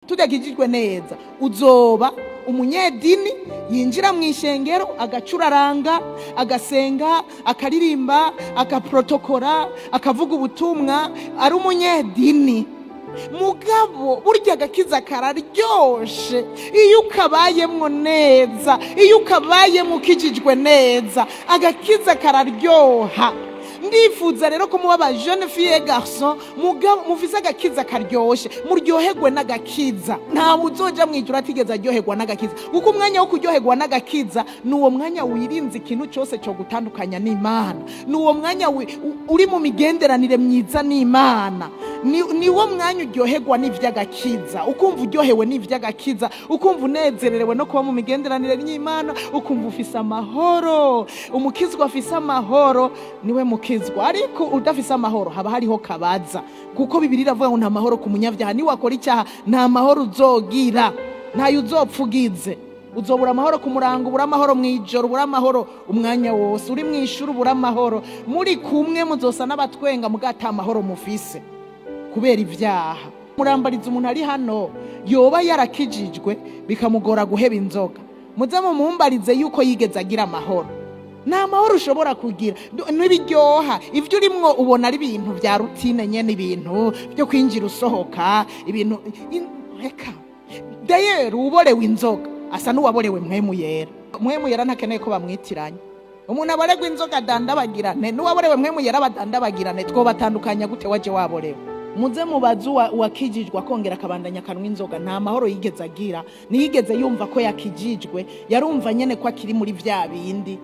tudakijijwe neza uzoba umunyedini yinjira mu ishengero agacuraranga agasenga akaririmba akaprotokora akavuga ubutumwa ari umunyedini. Mugabo burya agakiza kararyoshe iyo ukabayemwo neza, iyo ukabayemwo ukijijwe neza, agakiza kararyoha. Ndifuza rero ko muba ba jeune fille et garçon mufise agakiza karyoshe, muryoherwe n'agakiza. Nta uzoja mwijura atigeze aryoherwa n'agakiza, kuko umwanya wo kuryoherwa n'agakiza nuwo mwanya wirinze ikintu cyose cyo gutandukanya n'Imana, nuwo mwanya uri mu migenderanire myiza n'Imana, niwo mwanya uryoherwa n'ivy'agakiza, ukumva uryohewe n'ivy'agakiza, ukumva unezererewe no kuba mu migenderanire n'Imana, ukumva ufise amahoro. Umukizwa afise amahoro niwe mukizwa, ariko udafise amahoro haba hariho kabaza, kuko Bibiliya iravuga ngo nta mahoro ku munyavyaha, ni wakora icyaha nta mahoro uzogira, ntayo uzopfugize. Uzobura amahoro ku murango, ubura amahoro mwijoro, ubura amahoro umwanya wose, uri mwishuri ubura amahoro, muri kumwe muzosa n'abatwenga mugata amahoro mufise kubera ivyaha. Murambariza umuntu ari hano yoba yarakijijwe bikamugora guheba inzoga, muze mumumbarize yuko yigeze agira amahoro. Nta mahoro ushobora kugira, n'ibiryoha ivyo urimwo ubona ari ibintu vya rutine nyene, ibintu byo kwinjira usohoka, ibintu reka dayero. Uborewe inzoga asa n'uwaborewe mpwemu yera. Mpwemu yera ntakeneye ko bamwitiranya. Umuntu abaregwa inzoga dandabagirane, n'uwaborewe mpwemu yera badandabagirane, two batandukanya gute waje waborewe? Muze mubazu wakijijwe akongera akabandanya kanwa inzoga, nta mahoro yigeze agira, niyigeze yumva ko yakijijwe, yarumva nyene ko akiri muri vya bindi.